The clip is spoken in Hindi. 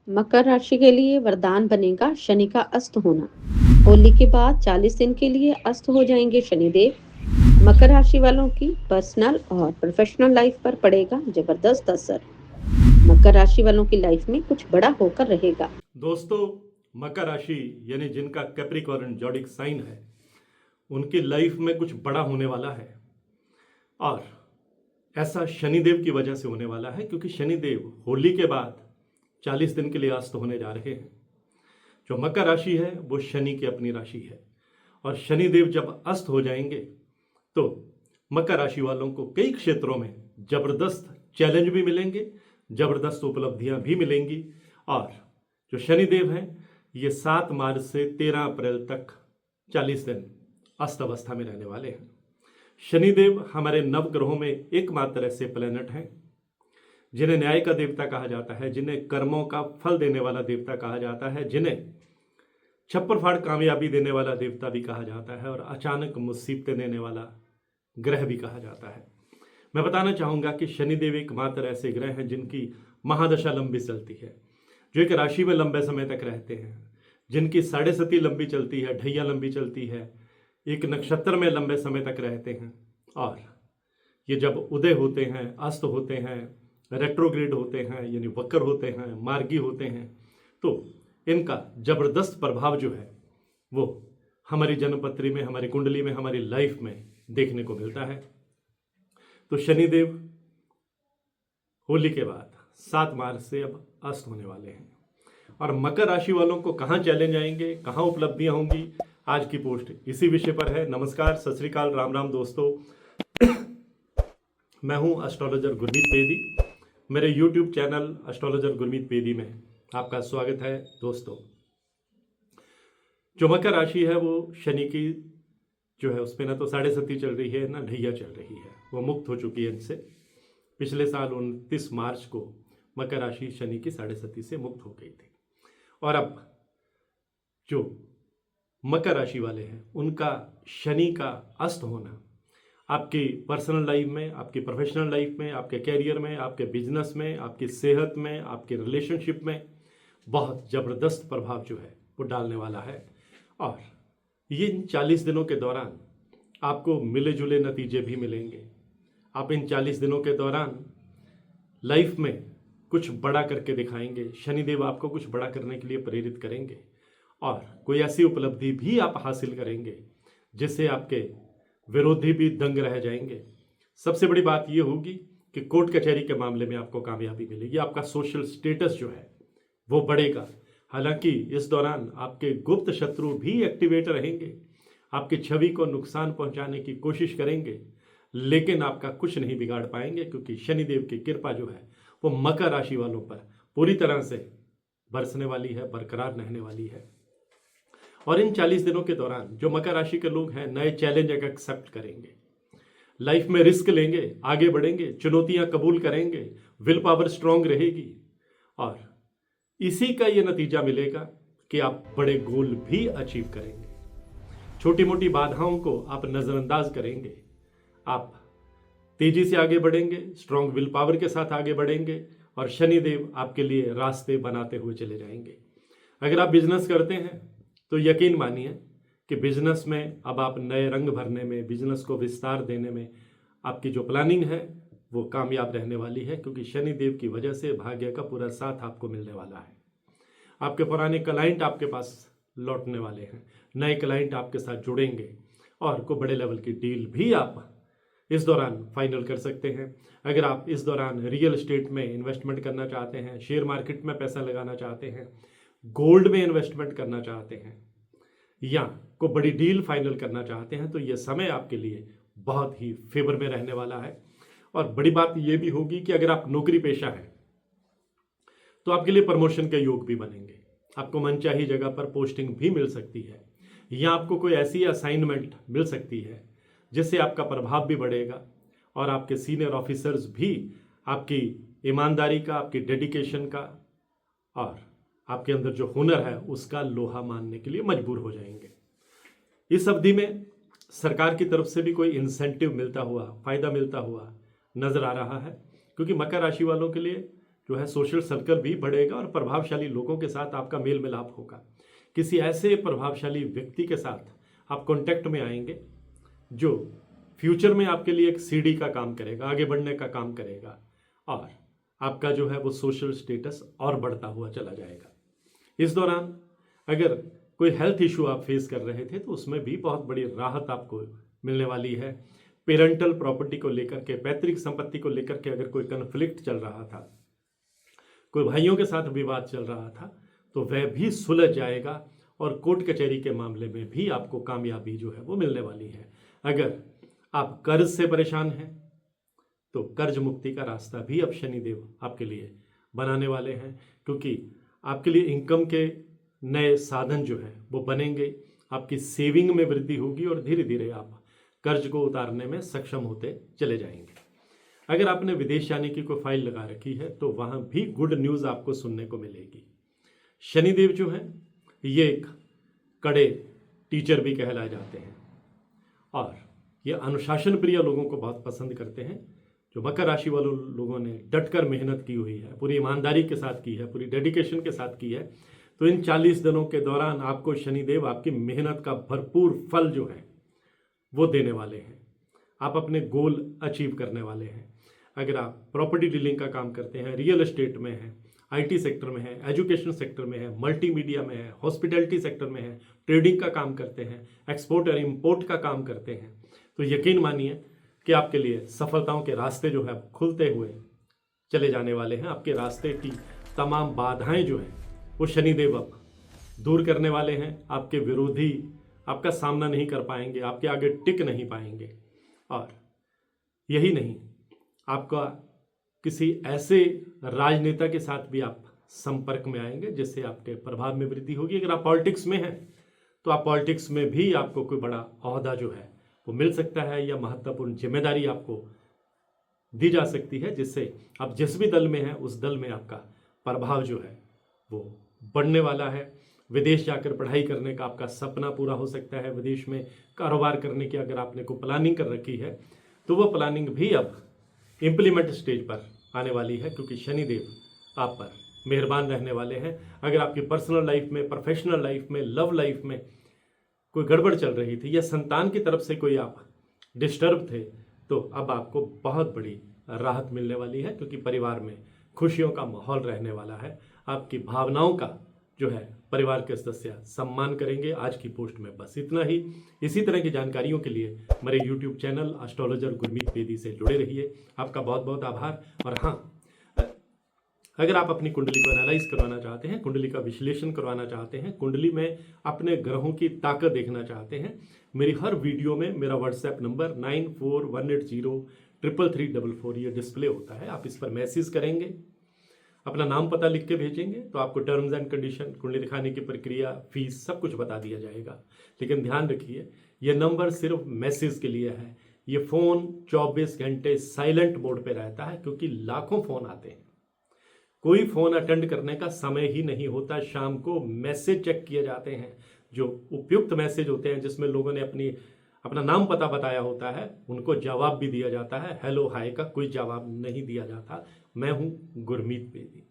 मकर राशि के लिए वरदान बनेगा शनि का अस्त होना। होली के बाद 40 दिन के लिए अस्त हो जाएंगे शनिदेव। मकर राशि वालों की पर्सनल और प्रोफेशनल लाइफ पर पड़ेगा जबरदस्त असर। मकर राशि वालों की लाइफ में कुछ बड़ा होकर रहेगा। दोस्तों, मकर राशि यानी जिनका कैप्रिकॉर्न जॉडिक साइन है, उनकी लाइफ में कुछ बड़ा होने वाला है। और ऐसा शनिदेव की वजह से होने वाला है, क्योंकि शनिदेव होली के बाद 40 दिन के लिए अस्त होने जा रहे हैं। जो मकर राशि है वो शनि की अपनी राशि है, और शनिदेव जब अस्त हो जाएंगे तो मकर राशि वालों को कई क्षेत्रों में जबरदस्त चैलेंज भी मिलेंगे, जबरदस्त उपलब्धियां भी मिलेंगी। और जो शनिदेव हैं, ये 7 मार्च से 13 अप्रैल तक 40 दिन अस्त अवस्था में रहने वाले हैं। शनिदेव हमारे नवग्रहों में एकमात्र ऐसे प्लेनेट हैं जिन्हें न्याय का देवता कहा जाता है, जिन्हें कर्मों का फल देने वाला देवता कहा जाता है, जिन्हें छप्पर फाड़ कामयाबी देने वाला देवता भी कहा जाता है, और अचानक मुसीबतें देने वाला ग्रह भी कहा जाता है। मैं बताना चाहूँगा कि शनिदेव एकमात्र ऐसे ग्रह हैं जिनकी महादशा लंबी चलती है, जो एक राशि में लंबे समय तक रहते हैं, जिनकी साढ़े सती लंबी चलती है, ढैया लंबी चलती है, एक नक्षत्र में लंबे समय तक रहते हैं। और ये जब उदय होते हैं, अस्त होते हैं, रेट्रोग्रेड होते हैं यानी वक्र होते हैं, मार्गी होते हैं, तो इनका जबरदस्त प्रभाव जो है वो हमारी जन्मपत्री में, हमारी कुंडली में, हमारी लाइफ में देखने को मिलता है। तो शनिदेव होली के बाद 7 मार्च से अब अस्त होने वाले हैं। और मकर राशि वालों को कहाँ चैलेंज आएंगे, कहाँ उपलब्धियां होंगी, आज की पोस्ट इसी विषय पर है। नमस्कार, सत श्री अकाल, राम राम दोस्तों। मैं हूं एस्ट्रोलॉजर गुरमीत बेदी। मेरे YouTube channel astrologer Gurmeet Bedi में आपका स्वागत है। दोस्तों, जो मकर राशि है वो शनि की जो है उसमें ना तो साढ़े सती चल रही है, ना ढैया चल रही है, वो मुक्त हो चुकी है इनसे। पिछले साल 29 मार्च को मकर राशि शनि की साढ़े सती से मुक्त हो गई थी। और अब जो मकर राशि वाले हैं उनका शनि का अस्त होना आपकी पर्सनल लाइफ में, आपकी प्रोफेशनल लाइफ में, आपके कैरियर में, आपके बिजनेस में, आपकी सेहत में, आपके रिलेशनशिप में बहुत ज़बरदस्त प्रभाव जो है वो डालने वाला है। और ये इन 40 दिनों के दौरान आपको मिले जुले नतीजे भी मिलेंगे। आप इन 40 दिनों के दौरान लाइफ में कुछ बड़ा करके दिखाएंगे। शनिदेव आपको कुछ बड़ा करने के लिए प्रेरित करेंगे, और कोई ऐसी उपलब्धि भी आप हासिल करेंगे जिससे आपके विरोधी भी दंग रह जाएंगे। सबसे बड़ी बात यह होगी कि कोर्ट कचहरी के मामले में आपको कामयाबी मिलेगी। आपका सोशल स्टेटस जो है वो बढ़ेगा। हालांकि इस दौरान आपके गुप्त शत्रु भी एक्टिवेट रहेंगे, आपकी छवि को नुकसान पहुंचाने की कोशिश करेंगे, लेकिन आपका कुछ नहीं बिगाड़ पाएंगे, क्योंकि शनिदेव की कृपा जो है वो मकर राशि वालों पर पूरी तरह से बरसने वाली है, बरकरार रहने वाली है। और इन 40 दिनों के दौरान जो मकर राशि के लोग हैं नए चैलेंज एक्सेप्ट करेंगे, लाइफ में रिस्क लेंगे, आगे बढ़ेंगे, चुनौतियां कबूल करेंगे, विल पावर स्ट्रांग रहेगी, और इसी का ये नतीजा मिलेगा कि आप बड़े गोल भी अचीव करेंगे। छोटी मोटी बाधाओं को आप नजरअंदाज करेंगे, आप तेजी से आगे बढ़ेंगे, स्ट्रांग विल पावर के साथ आगे बढ़ेंगे, और शनिदेव आपके लिए रास्ते बनाते हुए चले जाएंगे। अगर आप बिजनेस करते हैं तो यकीन मानिए कि बिजनेस में अब आप नए रंग भरने में, बिजनेस को विस्तार देने में आपकी जो प्लानिंग है वो कामयाब रहने वाली है, क्योंकि शनिदेव की वजह से भाग्य का पूरा साथ आपको मिलने वाला है। आपके पुराने क्लाइंट आपके पास लौटने वाले हैं, नए क्लाइंट आपके साथ जुड़ेंगे, और कोई बड़े लेवल की डील भी आप इस दौरान फाइनल कर सकते हैं। अगर आप इस दौरान रियल एस्टेट में इन्वेस्टमेंट करना चाहते हैं, शेयर मार्केट में पैसा लगाना चाहते हैं, गोल्ड में इन्वेस्टमेंट करना चाहते हैं, या कोई बड़ी डील फाइनल करना चाहते हैं, तो यह समय आपके लिए बहुत ही फेवर में रहने वाला है। और बड़ी बात यह भी होगी कि अगर आप नौकरी पेशा हैं तो आपके लिए प्रमोशन के योग भी बनेंगे। आपको मनचाही जगह पर पोस्टिंग भी मिल सकती है, या आपको कोई ऐसी असाइनमेंट मिल सकती है जिससे आपका प्रभाव भी बढ़ेगा, और आपके सीनियर ऑफिसर्स भी आपकी ईमानदारी का, आपकी डेडिकेशन का और आपके अंदर जो हुनर है उसका लोहा मानने के लिए मजबूर हो जाएंगे। इस अवधि में सरकार की तरफ से भी कोई इंसेंटिव मिलता हुआ, फायदा मिलता हुआ नजर आ रहा है, क्योंकि मकर राशि वालों के लिए जो है सोशल सर्कल भी बढ़ेगा और प्रभावशाली लोगों के साथ आपका मेल मिलाप होगा। किसी ऐसे प्रभावशाली व्यक्ति के साथ आप कांटेक्ट में आएंगे जो फ्यूचर में आपके लिए एक सीढ़ी का काम करेगा, आगे बढ़ने का काम करेगा, और आपका जो है वो सोशल स्टेटस और बढ़ता हुआ चला जाएगा। इस दौरान अगर कोई हेल्थ इशू आप फेस कर रहे थे तो उसमें भी बहुत बड़ी राहत आपको मिलने वाली है। पेरेंटल प्रॉपर्टी को लेकर के, पैतृक संपत्ति को लेकर के अगर कोई कन्फ्लिक्ट चल रहा था, कोई भाइयों के साथ विवाद चल रहा था, तो वह भी सुलझ जाएगा और कोर्ट कचहरी के मामले में भी आपको कामयाबी जो है वो मिलने वाली है। अगर आप कर्ज से परेशान हैं तो कर्ज मुक्ति का रास्ता भी अब शनिदेव आपके लिए बनाने वाले हैं, क्योंकि आपके लिए इनकम के नए साधन जो हैं वो बनेंगे, आपकी सेविंग में वृद्धि होगी और धीरे धीरे आप कर्ज को उतारने में सक्षम होते चले जाएंगे। अगर आपने विदेश जाने की कोई फाइल लगा रखी है तो वहाँ भी गुड न्यूज़ आपको सुनने को मिलेगी। शनिदेव जो हैं ये एक कड़े टीचर भी कहलाए जाते हैं और ये अनुशासन प्रिय लोगों को बहुत पसंद करते हैं। जो मकर राशि वाले लोगों ने डटकर मेहनत की हुई है, पूरी ईमानदारी के साथ की है, पूरी डेडिकेशन के साथ की है, तो इन 40 दिनों के दौरान आपको शनिदेव आपकी मेहनत का भरपूर फल जो है वो देने वाले हैं। आप अपने गोल अचीव करने वाले हैं। अगर आप प्रॉपर्टी डीलिंग का काम करते हैं, रियल एस्टेट में हैं, आईटी सेक्टर में है, एजुकेशन सेक्टर में है, मल्टीमीडिया में है, हॉस्पिटैलिटी सेक्टर में है, ट्रेडिंग का काम करते हैं, एक्सपोर्ट और इंपोर्ट का काम करते हैं, तो यकीन मानिए कि आपके लिए सफलताओं के रास्ते जो है खुलते हुए चले जाने वाले हैं। आपके रास्ते की तमाम बाधाएं जो हैं वो शनिदेव अब दूर करने वाले हैं। आपके विरोधी आपका सामना नहीं कर पाएंगे, आपके आगे टिक नहीं पाएंगे। और यही नहीं, आपका किसी ऐसे राजनेता के साथ भी आप संपर्क में आएंगे जिससे आपके प्रभाव में वृद्धि होगी। अगर आप पॉलिटिक्स में हैं तो आप पॉलिटिक्स में भी आपको कोई बड़ा ओहदा जो है वो मिल सकता है या महत्वपूर्ण जिम्मेदारी आपको दी जा सकती है, जिससे आप जिस भी दल में हैं उस दल में आपका प्रभाव जो है वो बढ़ने वाला है। विदेश जाकर पढ़ाई करने का आपका सपना पूरा हो सकता है। विदेश में कारोबार करने की अगर आपने कोई प्लानिंग कर रखी है तो वो प्लानिंग भी अब इम्प्लीमेंट स्टेज पर आने वाली है, क्योंकि शनिदेव आप पर मेहरबान रहने वाले हैं। अगर आपकी पर्सनल लाइफ में, प्रोफेशनल लाइफ में, लव लाइफ में कोई गड़बड़ चल रही थी या संतान की तरफ से कोई आप डिस्टर्ब थे, तो अब आपको बहुत बड़ी राहत मिलने वाली है, क्योंकि परिवार में खुशियों का माहौल रहने वाला है। आपकी भावनाओं का जो है परिवार के सदस्य सम्मान करेंगे। आज की पोस्ट में बस इतना ही। इसी तरह की जानकारियों के लिए मेरे YouTube channel astrologer Gurmeet Bedi से जुड़े रहिए। आपका बहुत बहुत आभार। और हाँ, अगर आप अपनी कुंडली को एनालाइज करवाना चाहते हैं, कुंडली का विश्लेषण करवाना चाहते हैं, कुंडली में अपने ग्रहों की ताकत देखना चाहते हैं, मेरी हर वीडियो में मेरा व्हाट्सएप नंबर 9418033344 ये डिस्प्ले होता है। आप इस पर मैसेज करेंगे, अपना नाम पता लिख के भेजेंगे तो आपको टर्म्स एंड कंडीशन, कुंडली दिखाने की प्रक्रिया, फीस सब कुछ बता दिया जाएगा। लेकिन ध्यान रखिए, ये नंबर सिर्फ मैसेज के लिए है। ये फ़ोन 24 घंटे साइलेंट मोड पे रहता है, क्योंकि लाखों फ़ोन आते हैं, कोई फ़ोन अटेंड करने का समय ही नहीं होता। शाम को मैसेज चेक किए जाते हैं, जो उपयुक्त मैसेज होते हैं जिसमें लोगों ने अपना नाम पता बताया होता है, उनको जवाब भी दिया जाता है। हेलो हाय का कोई जवाब नहीं दिया जाता। मैं हूं गुरमीत बेदी।